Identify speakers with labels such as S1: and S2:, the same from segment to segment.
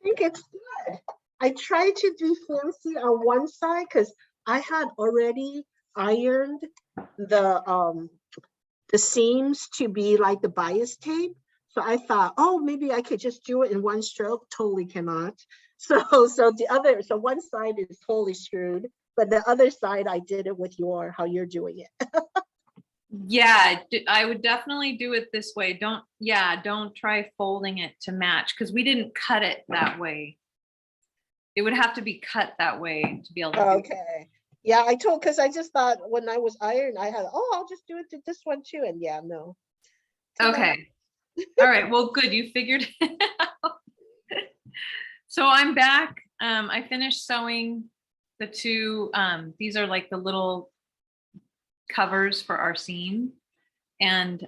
S1: think it's good. I tried to do fancy on one side because I had already ironed the seams to be like the bias tape. So I thought, oh, maybe I could just do it in one stroke. Totally cannot. So one side is totally screwed, but the other side I did it with how you're doing it.
S2: Yeah, I would definitely do it this way. Don't try folding it to match because we didn't cut it that way. It would have to be cut that way to be able to do it.
S1: Okay. Yeah, because I just thought when I was ironing, I had, I'll just do it to this one too. And yeah, no.
S2: Okay. All right. Well, good. You figured it out. So I'm back. I finished sewing the two. These are like the little covers for our seam. And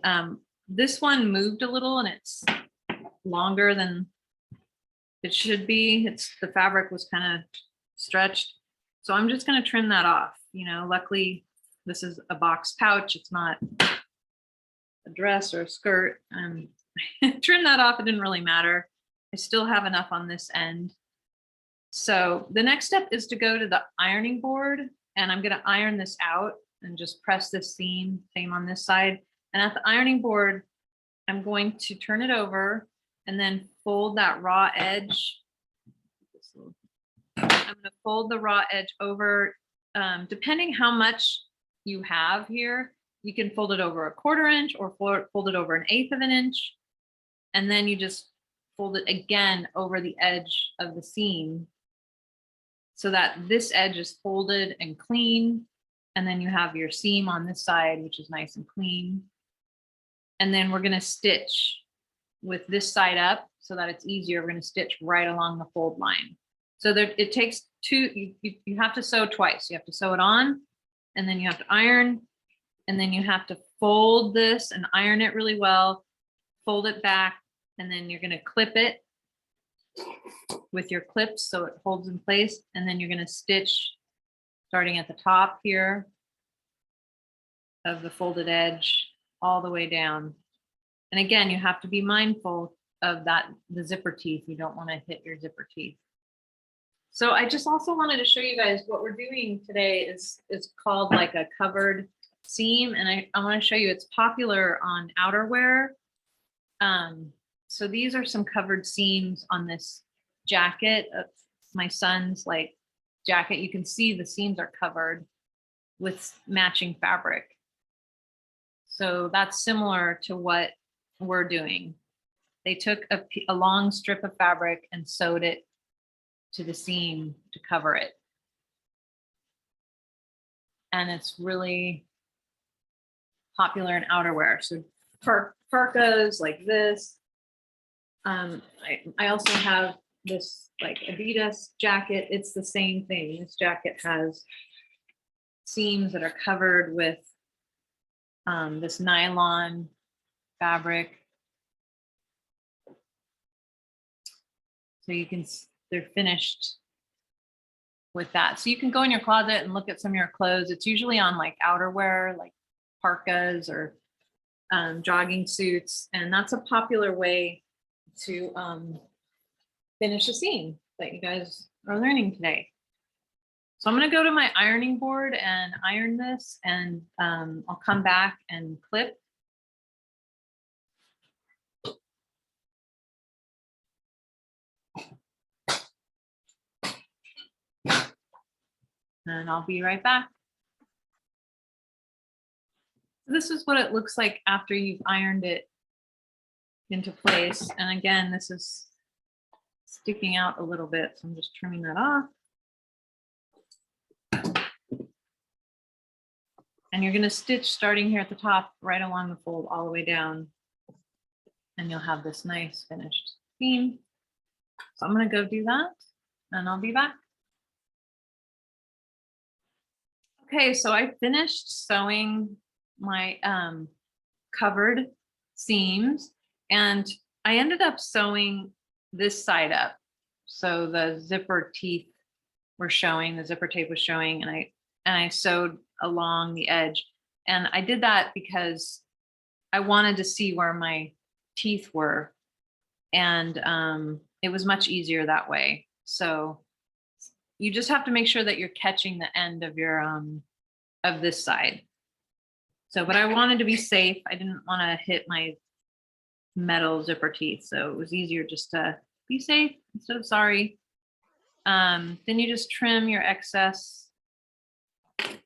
S2: this one moved a little and it's longer than it should be. The fabric was kind of stretched. So I'm just going to trim that off. You know, luckily this is a box pouch. It's not a dress or a skirt. Trim that off. It didn't really matter. I still have enough on this end. So the next step is to go to the ironing board and I'm going to iron this out and just press this seam, same on this side. And at the ironing board, I'm going to turn it over and then fold that raw edge. I'm going to fold the raw edge over, depending how much you have here, you can fold it over 1/4 inch or fold it over 1/8 of an inch. And then you just fold it again over the edge of the seam so that this edge is folded and clean. And then you have your seam on this side, which is nice and clean. And then we're going to stitch with this side up so that it's easier. We're going to stitch right along the fold line. So there, it takes two, you have to sew twice. You have to sew it on and then you have to iron and then you have to fold this and iron it really well, fold it back, and then you're going to clip it with your clips so it holds in place. And then you're going to stitch starting at the top here of the folded edge all the way down. And again, you have to be mindful of the zipper teeth. You don't want to hit your zipper teeth. So I just also wanted to show you guys what we're doing today is called like a covered seam. And I want to show you it's popular on outerwear. So these are some covered seams on this jacket of my son's like jacket. You can see the seams are covered with matching fabric. So that's similar to what we're doing. They took a long strip of fabric and sewed it to the seam to cover it. And it's really popular in outerwear. So parkas like this. I also have this like Adidas jacket. It's the same thing. This jacket has seams that are covered with this nylon fabric. So you can, they're finished with that. So you can go in your closet and look at some of your clothes. It's usually on like outerwear, like parkas or jogging suits. And that's a popular way to finish a seam that you guys are learning today. So I'm going to go to my ironing board and iron this, and I'll come back and clip. And I'll be right back. This is what it looks like after you've ironed it into place. And again, this is sticking out a little bit, so I'm just trimming that off. And you're going to stitch starting here at the top, right along the fold, all the way down. And you'll have this nice finished seam. So I'm going to go do that, and I'll be back. Okay, so I finished sewing my covered seams, and I ended up sewing this side up. So the zipper teeth were showing, the zipper tape was showing, and I sewed along the edge. And I did that because I wanted to see where my teeth were And it was much easier that way. So you just have to make sure that you're catching the end of your of this side. So, but I wanted to be safe. I didn't want to hit my metal zipper teeth, so it was easier just to be safe instead of sorry. Then you just trim your excess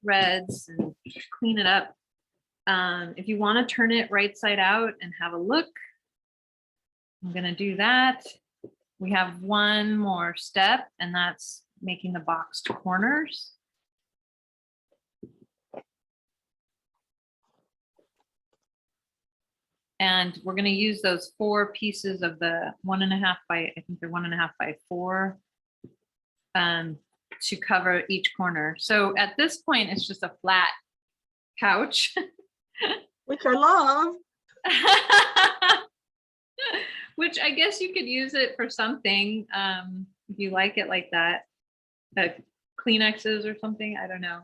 S2: threads and clean it up. If you want to turn it right side out and have a look, I'm going to do that. We have one more step, and that's making the boxed corners. And we're going to use those 4 pieces of the 1.5 by, I think they're 1.5 by 4 to cover each corner. So at this point, it's just a flat pouch.
S1: Which I love.
S2: Which I guess you could use it for something if you like it like that. Kleenexes or something, I don't know.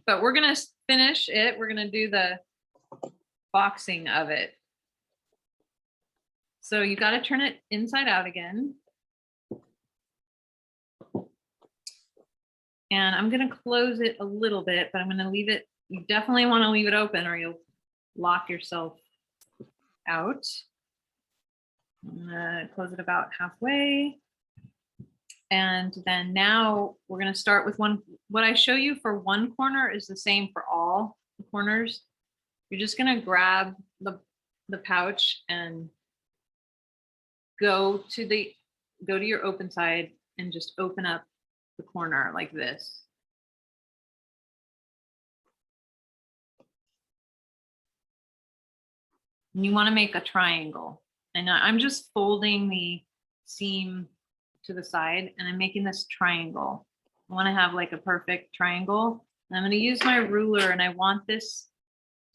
S2: But we're gonna finish it. We're gonna do the boxing of it. So you got to turn it inside out again. And I'm going to close it a little bit, but I'm going to leave it. You definitely want to leave it open or you'll lock yourself out. I'm going to close it about halfway. And then now we're going to start with one. What I show you for one corner is the same for all the corners. You're just going to grab the pouch and go to your open side and just open up the corner like this. And you want to make a triangle. And I'm just folding the seam to the side and I'm making this triangle. I want to have like a perfect triangle. And I'm going to use my ruler and I want this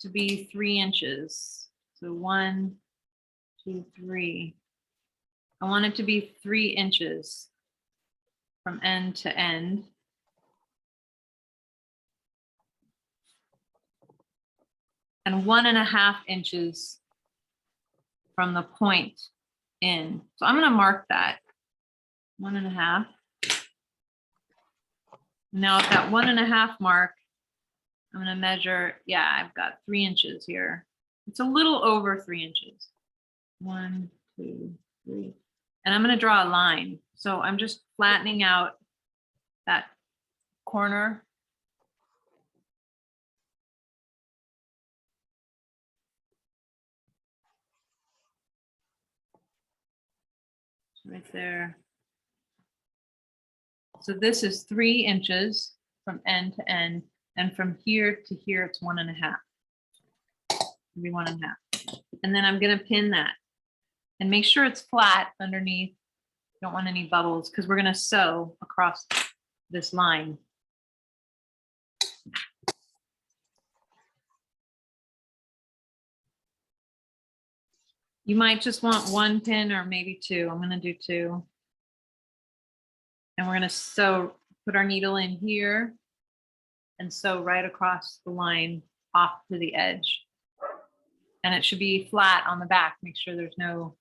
S2: to be 3 inches. So 1, 2, 3. I want it to be 3 inches from end to end. And 1.5 inches from the point in. So I'm going to mark that 1.5. Now at that 1.5 mark, I'm going to measure. Yeah, I've got 3 inches here. It's a little over 3 inches. 1, 2, 3. And I'm going to draw a line. So I'm just flattening out that corner. Right there. So this is 3 inches from end to end. And from here to here, it's 1.5. Maybe 1.5. And then I'm going to pin that and make sure it's flat underneath. Don't want any bubbles because we're going to sew across this line. You might just want 1 pin or maybe 2. I'm going to do 2. And we're going to sew, put our needle in here and sew right across the line off to the edge. And it should be flat on the back. Make sure there's no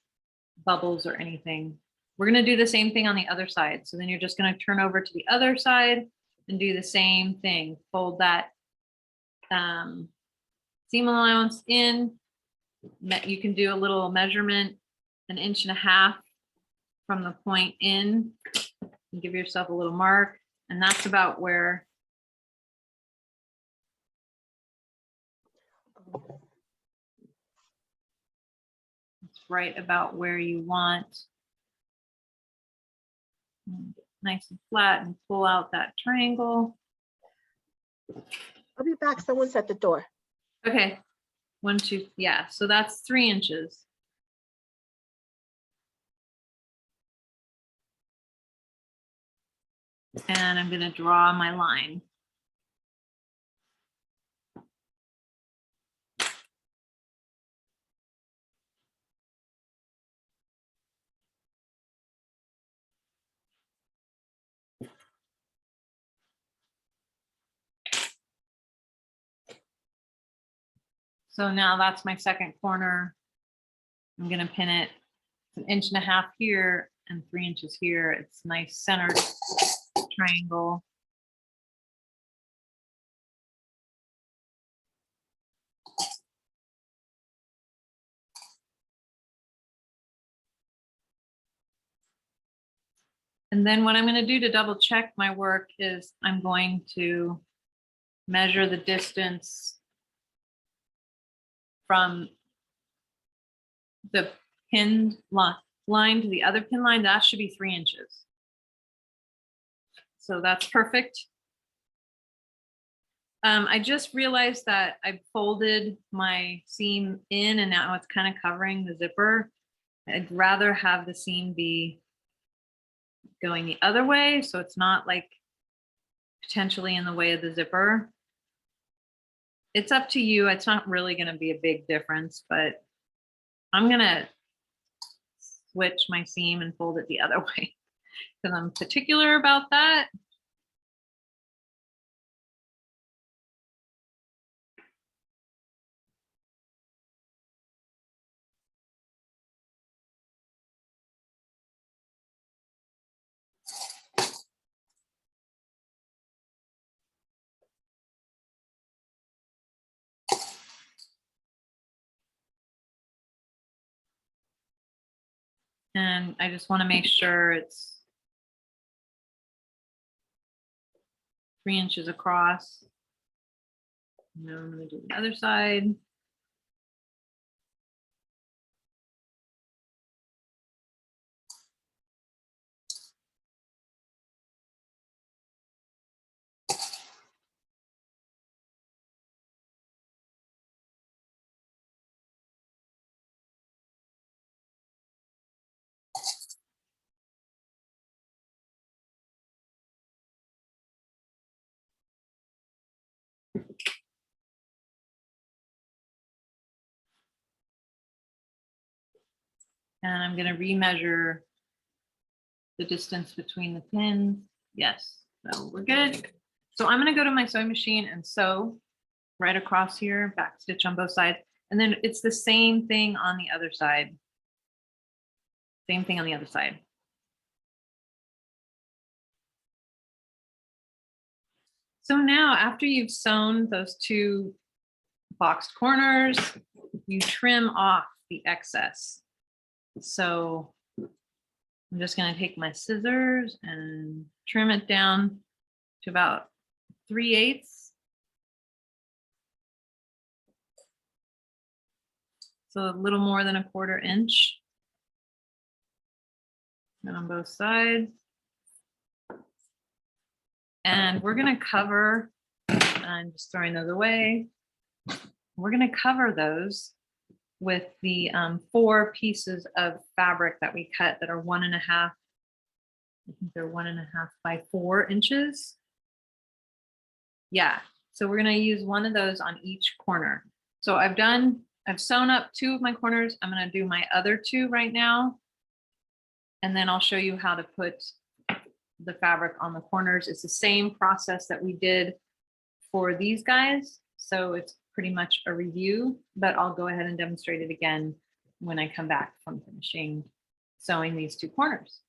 S2: bubbles or anything. We're going to do the same thing on the other side. So then you're just going to turn over to the other side and do the same thing. Fold that seam allowance in. You can do a little measurement, 1.5 inches from the point in. And give yourself a little mark. And that's about where it's right about where you want. Nice and flat and pull out that triangle.
S1: I'll be back. Someone's at the door.
S2: Okay. 1, 2, yeah. So that's 3 inches. And I'm going to draw my line. So now that's my second corner. I'm going to pin it an inch and a half here and 3 inches here. It's nice centered triangle. And then what I'm going to do to double check my work is I'm going to measure the distance from the pinned line to the other pin line. That should be 3 inches. So that's perfect. I just realized that I folded my seam in and now it's kind of covering the zipper. I'd rather have the seam be going the other way, so it's not like potentially in the way of the zipper. It's up to you. It's not really going to be a big difference, but I'm going to switch my seam and fold it the other way because I'm particular about that. And I just want to make sure it's 3 inches across. Now I'm going to do the other side. And I'm going to remeasure the distance between the pins. Yes, so we're good. So I'm going to go to my sewing machine and sew right across here, back stitch on both sides. And then it's the same thing on the other side. Same thing on the other side. So now after you've sewn those two boxed corners, you trim off the excess. So I'm just going to take my scissors and trim it down to about 3/8. So a little more than 1/4 inch. And on both sides. And we're going to cover, I'm just throwing those away. We're going to cover those with the 4 pieces of fabric that we cut that are 1.5. I think they're 1.5 by 4 inches. Yeah, so we're going to use one of those on each corner. So I've sewn up 2 of my corners. I'm going to do my other 2 right now. And then I'll show you how to put the fabric on the corners. It's the same process that we did for these guys. So it's pretty much a review, but I'll go ahead and demonstrate it again when I come back from finishing sewing these 2 corners.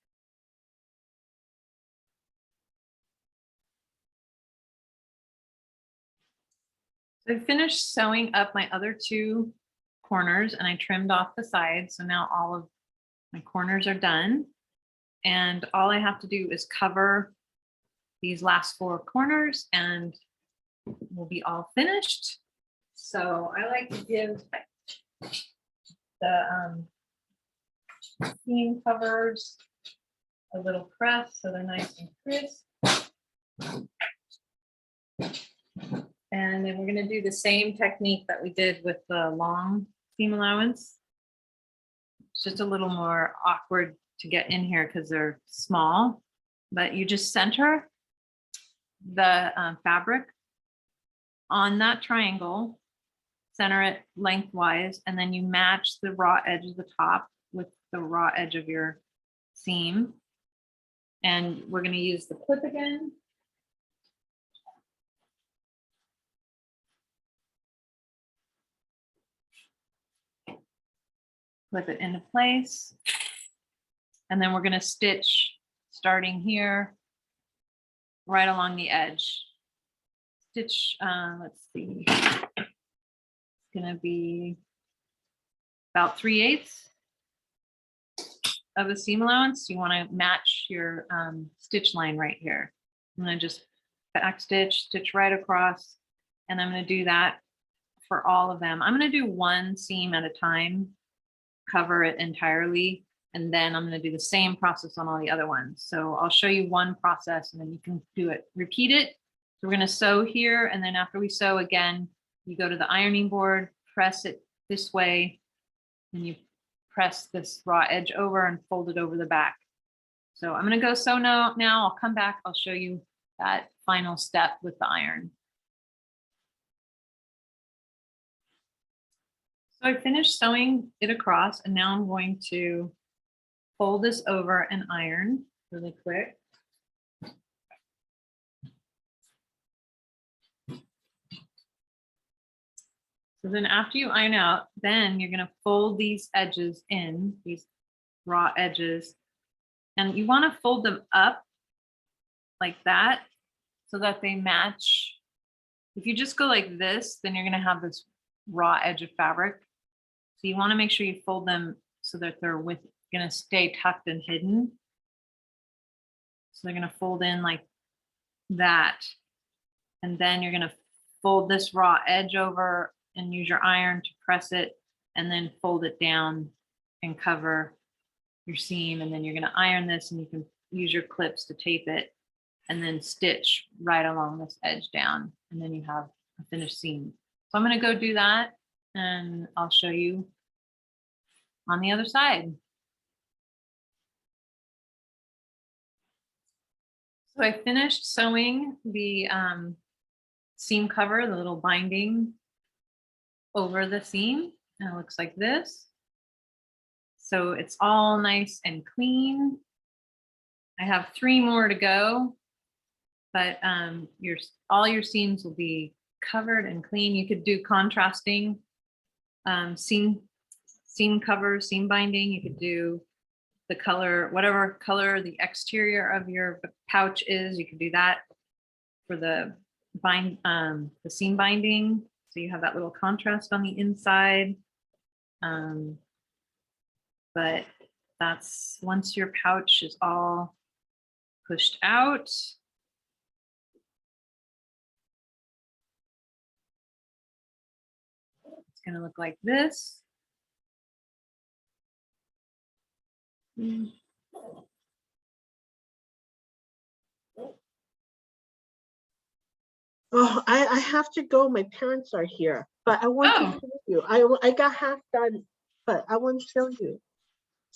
S2: So I finished sewing up my other 2 corners and I trimmed off the sides. So now all of my corners are done. And all I have to do is cover these last 4 corners and we'll be all finished. So I like to give the seam covers a little press so they're nice and crisp. And then we're going to do the same technique that we did with the long seam allowance. It's just a little more awkward to get in here because they're small, but you just center the fabric on that triangle, center it lengthwise, and then you match the raw edge of the top with the raw edge of your seam. And we're going to use the clip again. Clip it into place. And then we're going to stitch starting here, right along the edge. Stitch, let's see, it's going to be about 3/8 of a seam allowance. You want to match your stitch line right here. I'm going to just back stitch, stitch right across, and I'm going to do that for all of them. I'm going to do one seam at a time, cover it entirely, and then I'm going to do the same process on all the other ones. So I'll show you one process and then you can do it, repeat it. So we're going to sew here, and then after we sew again, you go to the ironing board, press it this way, and you press this raw edge over and fold it over the back. So I'm going to go sew now. I'll come back. I'll show you that final step with the iron. So I finished sewing it across, and now I'm going to fold this over and iron really quick. So then after you iron out, then you're going to fold these edges in, these raw edges, and you want to fold them up like that so that they match. If you just go like this, then you're going to have this raw edge of fabric. So you want to make sure you fold them so that they're going to stay tucked and hidden. So they're going to fold in like that. And then you're going to fold this raw edge over and use your iron to press it, and then fold it down and cover your seam. And then you're going to iron this, and you can use your clips to tape it, and then stitch right along this edge down. And then you have a finished seam. So I'm going to go do that, and I'll show you on the other side. So I finished sewing the seam cover, the little binding over the seam, and it looks like this. So it's all nice and clean. I have 3 more to go, but all your seams will be covered and clean. You could do contrasting seam cover, seam binding. You could do the color, whatever color the exterior of your pouch is. You could do that for the seam binding. So you have that little contrast on the inside. But that's once your pouch is all pushed out. It's going to look like this.
S1: Oh, I have to go. My parents are here, but I want to show you. I got half done, but I want to show you.